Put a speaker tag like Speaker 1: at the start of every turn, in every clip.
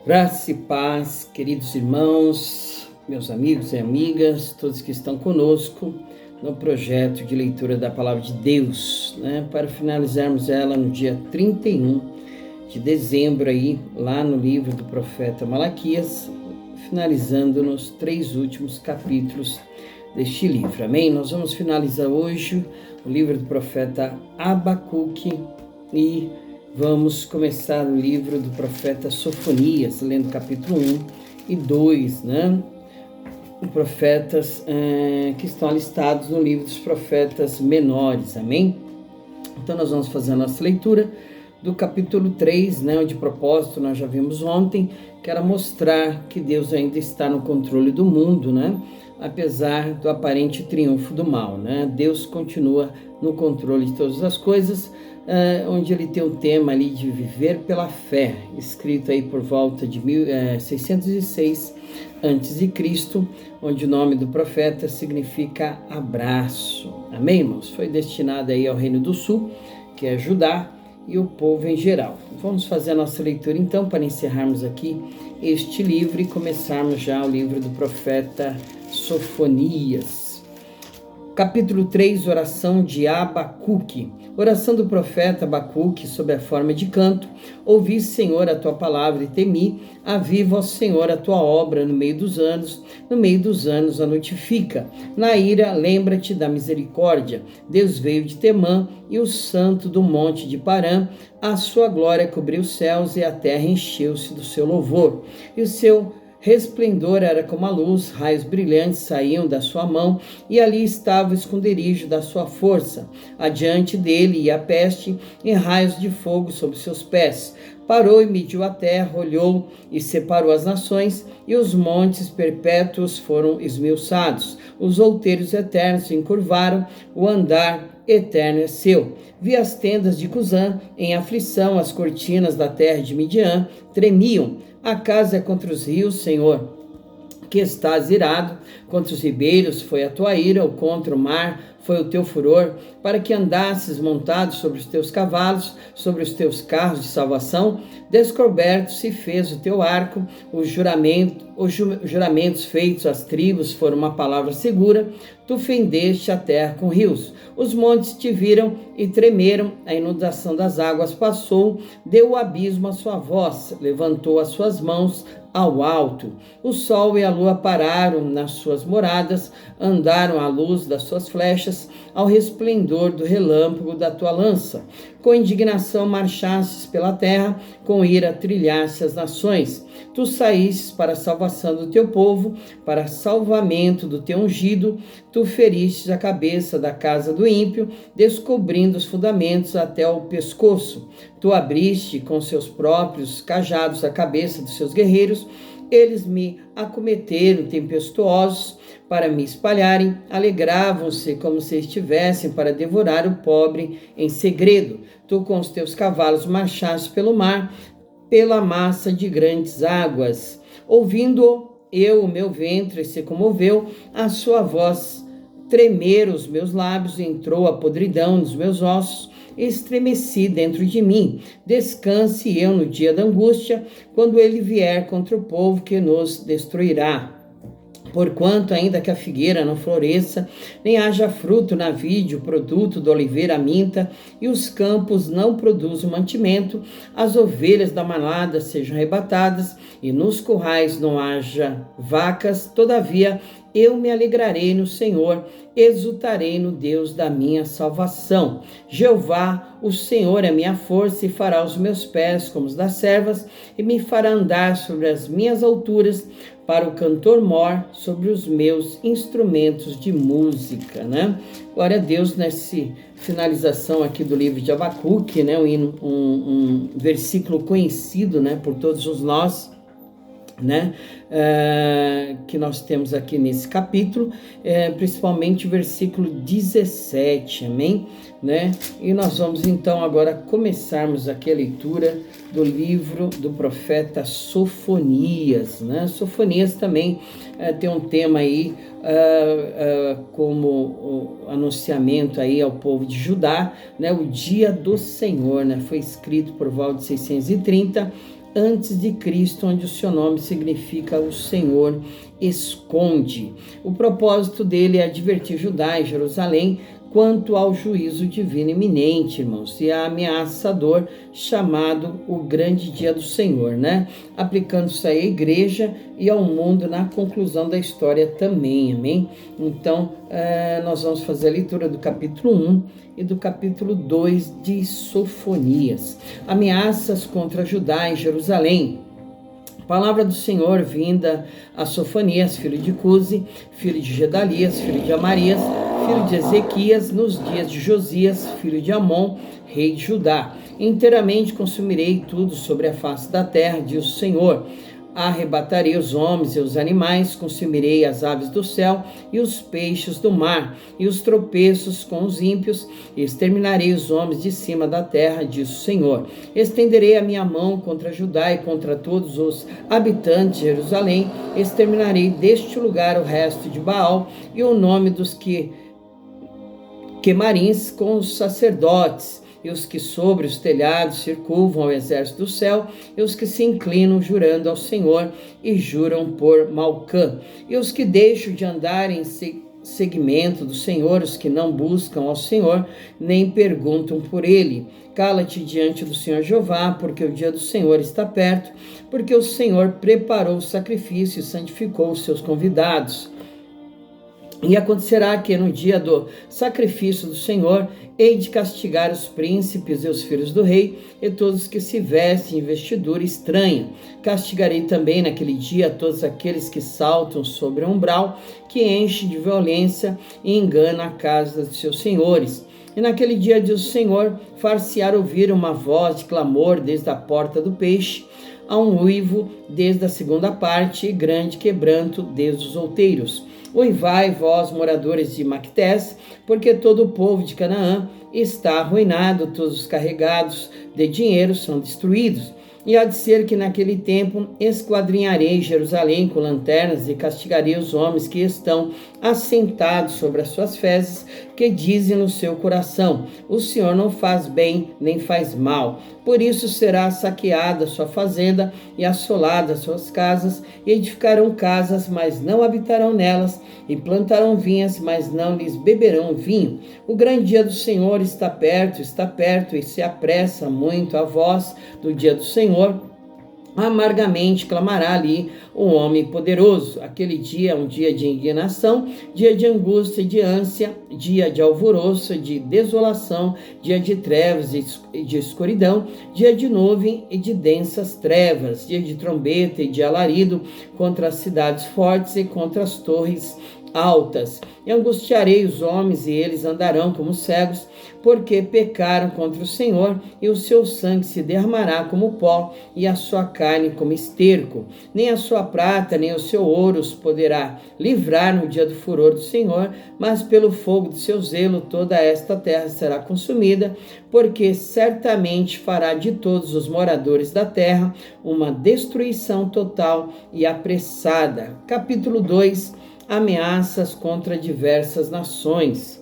Speaker 1: Graça e paz, queridos irmãos, meus amigos e amigas, todos que estão conosco no projeto de leitura da Palavra de Deus, para finalizarmos ela no dia 31 de dezembro, aí, lá no livro do profeta Malaquias, finalizando nos 3 últimos capítulos deste livro, amém? Nós vamos finalizar hoje o livro do profeta Abacuque e vamos começar o livro do profeta Sofonias, lendo capítulo 1 e 2, profetas que estão listados no livro dos profetas menores, amém? Então nós vamos fazer a nossa leitura do capítulo 3, de propósito, nós já vimos ontem, que era mostrar que Deus ainda está no controle do mundo, apesar do aparente triunfo do mal, Deus continua no controle de todas as coisas, onde ele tem um tema ali de viver pela fé, escrito aí por volta de 606 a.C., onde o nome do profeta significa abraço. Amém, irmãos? Foi destinado aí ao Reino do Sul, que é Judá, e o povo em geral. Vamos fazer a nossa leitura então, para encerrarmos aqui este livro e começarmos já o livro do profeta Sofonias. Capítulo 3, oração de Abacuque. Oração do profeta Abacuque sob a forma de canto. Ouvi, Senhor, a tua palavra e temi. Aviva, ó Senhor, a tua obra no meio dos anos a notifica. Na ira, lembra-te da misericórdia. Deus veio de Temã e o santo do monte de Parã. A sua glória cobriu os céus e a terra encheu-se do seu louvor. E o seu resplendor era como a luz, raios brilhantes saíam da sua mão, e ali estava o esconderijo da sua força. Adiante dele ia a peste, em raios de fogo sob seus pés. Parou e mediu a terra, olhou e separou as nações, e os montes perpétuos foram esmiuçados. Os outeiros eternos se encurvaram, o andar eterno é seu. Vi as tendas de Cusã em aflição, as cortinas da terra de Midian tremiam. A casa é contra os rios, Senhor, que estás irado, contra os ribeiros foi a tua ira, ou contra o mar foi o teu furor, para que andasses montado sobre os teus cavalos, sobre os teus carros de salvação. Descoberto se fez o teu arco, os juramentos feitos às tribos foram uma palavra segura. Tu fendeste a terra com rios. Os montes te viram e tremeram, a inundação das águas passou, deu o abismo a sua voz, levantou as suas mãos ao alto. O sol e a lua pararam nas suas moradas, andaram à luz das suas flechas, ao resplendor do relâmpago da tua lança. Com indignação marchastes pela terra, com ira trilhaste as nações. Tu saístes para a salvação do teu povo, para salvamento do teu ungido. Tu feristes a cabeça da casa do ímpio, descobrindo os fundamentos até o pescoço. Tu abriste com seus próprios cajados a cabeça dos seus guerreiros. Eles me acometeram tempestuosos para me espalharem, alegravam-se como se estivessem para devorar o pobre em segredo. Tu com os teus cavalos marchaste pelo mar, pela massa de grandes águas. Ouvindo eu, o meu ventre se comoveu, a sua voz tremeram os meus lábios, entrou a podridão nos meus ossos, estremeci dentro de mim. Descanse eu no dia da angústia, quando ele vier contra o povo que nos destruirá. Porquanto ainda que a figueira não floresça, nem haja fruto na vide, o produto da oliveira minta, e os campos não produzam mantimento, as ovelhas da manada sejam arrebatadas, e nos currais não haja vacas, todavia eu me alegrarei no Senhor, exultarei no Deus da minha salvação. Jeová, o Senhor é minha força, e fará os meus pés como os das servas, e me fará andar sobre as minhas alturas, para o cantor mor sobre os meus instrumentos de música, Glória a Deus nessa finalização aqui do livro de Abacuque, um versículo conhecido, por todos nós, que nós temos aqui nesse capítulo, principalmente o versículo 17, amém? E nós vamos então agora começarmos aqui a leitura do livro do profeta Sofonias, Sofonias também tem um tema aí como o anunciamento aí ao povo de Judá, o dia do Senhor, foi escrito por volta de 630 antes de Cristo, onde o seu nome significa o Senhor esconde. O propósito dele é advertir Judá e Jerusalém quanto ao juízo divino iminente, irmãos, e a ameaçador chamado o grande dia do Senhor, né? Aplicando-se à igreja e ao mundo na conclusão da história também, amém? Então, nós vamos fazer a leitura do capítulo 1 e do capítulo 2 de Sofonias. Ameaças contra Judá e Jerusalém. Palavra do Senhor vinda a Sofonias, filho de Cusi, filho de Gedalias, filho de Amarias, filho de Ezequias, nos dias de Josias, filho de Amon, rei de Judá. Inteiramente consumirei tudo sobre a face da terra, diz o Senhor. Arrebatarei os homens e os animais, consumirei as aves do céu e os peixes do mar, e os tropeços com os ímpios, e exterminarei os homens de cima da terra, diz o Senhor. Estenderei a minha mão contra Judá e contra todos os habitantes de Jerusalém, exterminarei deste lugar o resto de Baal e o nome dos quemarins com os sacerdotes, e os que sobre os telhados circunvam ao exército do céu, e os que se inclinam jurando ao Senhor e juram por Malcã, e os que deixam de andar em seguimento do Senhor, os que não buscam ao Senhor, nem perguntam por ele. Cala-te diante do Senhor Jeová, porque o dia do Senhor está perto, porque o Senhor preparou o sacrifício e santificou os seus convidados. E acontecerá que no dia do sacrifício do Senhor, hei de castigar os príncipes e os filhos do rei, e todos que se vestem em vestidura estranha. Castigarei também naquele dia todos aqueles que saltam sobre o umbral, que enche de violência e engana a casa de seus senhores. E naquele dia, diz o Senhor, far-se-á ouvir uma voz de clamor desde a porta do peixe, a um uivo desde a segunda parte, e grande quebranto desde os outeiros. Uivai, vós, moradores de Mactés, porque todo o povo de Canaã está arruinado, todos os carregados de dinheiro são destruídos. E há de ser que naquele tempo esquadrinharei Jerusalém com lanternas e castigarei os homens que estão assentados sobre as suas fezes, que dizem no seu coração: o Senhor não faz bem, nem faz mal. Por isso será saqueada a sua fazenda e assolada as suas casas, e edificarão casas, mas não habitarão nelas, e plantarão vinhas, mas não lhes beberão vinho. O grande dia do Senhor está perto, e se apressa muito a voz do dia do Senhor. Amargamente clamará ali o homem poderoso. Aquele dia é um dia de indignação, dia de angústia e de ânsia, dia de alvoroço, de desolação, dia de trevas e de escuridão, dia de nuvem e de densas trevas, dia de trombeta e de alarido contra as cidades fortes e contra as torres altas. E angustiarei os homens, e eles andarão como cegos, porque pecaram contra o Senhor, e o seu sangue se derramará como pó, e a sua carne como esterco. Nem a sua prata, nem o seu ouro os poderá livrar no dia do furor do Senhor, mas pelo fogo de seu zelo toda esta terra será consumida, porque certamente fará de todos os moradores da terra uma destruição total e apressada. Capítulo 2. Ameaças contra diversas nações.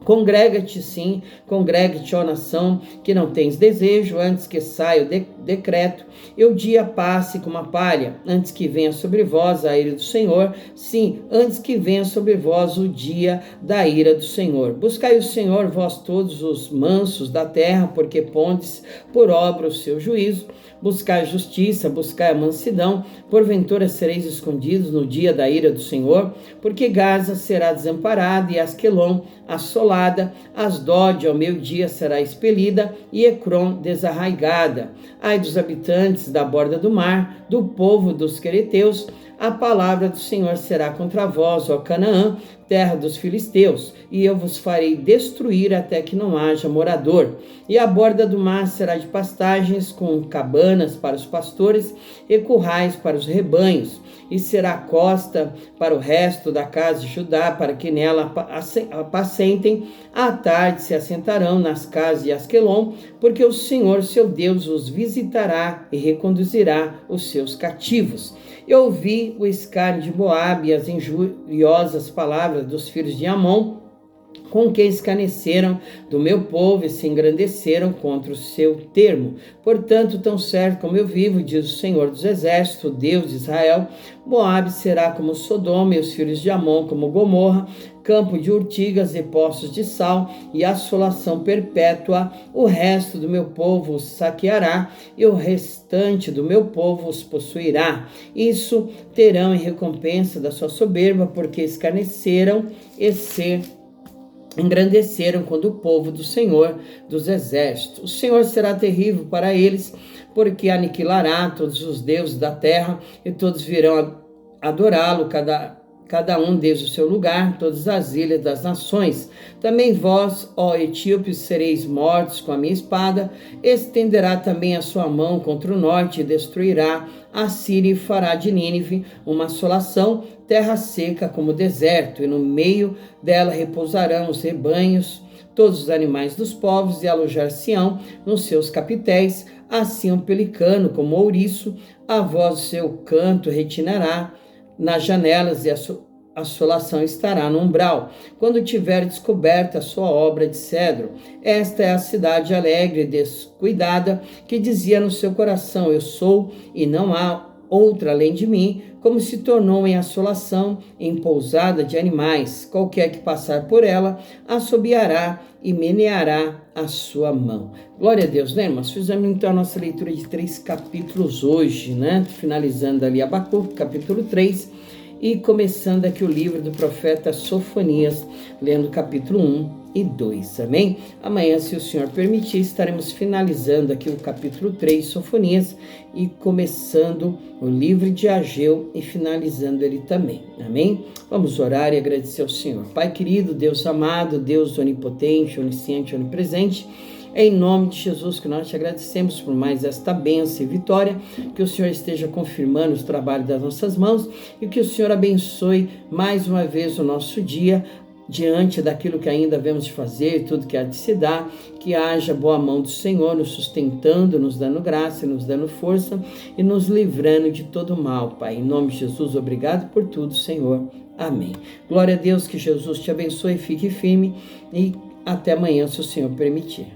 Speaker 1: Congrega-te, sim, congrega-te, ó nação, que não tens desejo, antes que saia o decreto, e o dia passe como a palha, antes que venha sobre vós a ira do Senhor, sim, antes que venha sobre vós o dia da ira do Senhor. Buscai o Senhor, vós todos os mansos da terra, porque pondes por obra o seu juízo. Buscai a justiça, buscai a mansidão, porventura sereis escondidos no dia da ira do Senhor, porque Gaza será desamparada e Asquelon assolada, Asdod ao meio-dia será expelida e Ecrom desarraigada. Ai dos habitantes da borda do mar, do povo dos quereteus, a palavra do Senhor será contra vós, ó Canaã, terra dos filisteus, e eu vos farei destruir até que não haja morador. E a borda do mar será de pastagens, com cabanas para os pastores e currais para os rebanhos, e será costa para o resto da casa de Judá, para que nela apacentem. À tarde se assentarão nas casas de Asquelon, porque o Senhor seu Deus os visitará e reconduzirá os seus cativos. Eu ouvi o escárnio de Moabe e as injuriosas palavras dos filhos de Amon, com que escarneceram do meu povo e se engrandeceram contra o seu termo. Portanto, tão certo como eu vivo, diz o Senhor dos Exércitos, Deus de Israel, Moabe será como Sodoma e os filhos de Amon como Gomorra, campo de urtigas e poços de sal e assolação perpétua. O resto do meu povo os saqueará e o restante do meu povo os possuirá. Isso terão em recompensa da sua soberba, porque escarneceram e se engrandeceram contra o povo do Senhor dos Exércitos. O Senhor será terrível para eles, porque aniquilará todos os deuses da terra, e todos virão adorá-lo, cada um desde o seu lugar, todas as ilhas das nações. Também vós, ó etíopes, sereis mortos com a minha espada. Estenderá também a sua mão contra o norte e destruirá a Síria e fará de Nínive uma assolação, terra seca como deserto, e no meio dela repousarão os rebanhos, todos os animais dos povos, e alojar-se-ão nos seus capitéis, assim um pelicano como ouriço, a voz do seu canto retinará nas janelas, e a assolação estará no umbral, quando tiver descoberta a sua obra de cedro. Esta é a cidade alegre e descuidada, que dizia no seu coração: eu sou e não há outra além de mim, como se tornou em assolação, em pousada de animais. Qualquer que passar por ela, assobiará e meneará a sua mão. Glória a Deus, né, irmãos? Fizemos então a nossa leitura de 3 capítulos hoje, né? Finalizando ali Abacuque, capítulo 3, e começando aqui o livro do profeta Sofonias, lendo capítulo 1 e 2, amém? Amanhã, se o Senhor permitir, estaremos finalizando aqui o capítulo 3, Sofonias, e começando o livro de Ageu e finalizando ele também, amém? Vamos orar e agradecer ao Senhor. Pai querido, Deus amado, Deus onipotente, onisciente, onipresente, é em nome de Jesus que nós te agradecemos por mais esta bênção e vitória, que o Senhor esteja confirmando os trabalhos das nossas mãos e que o Senhor abençoe mais uma vez o nosso dia, diante daquilo que ainda devemos de fazer, tudo que há de se dar, que haja boa mão do Senhor nos sustentando, nos dando graça, nos dando força e nos livrando de todo mal, Pai. Em nome de Jesus, obrigado por tudo, Senhor. Amém. Glória a Deus, que Jesus te abençoe, fique firme e até amanhã, se o Senhor permitir.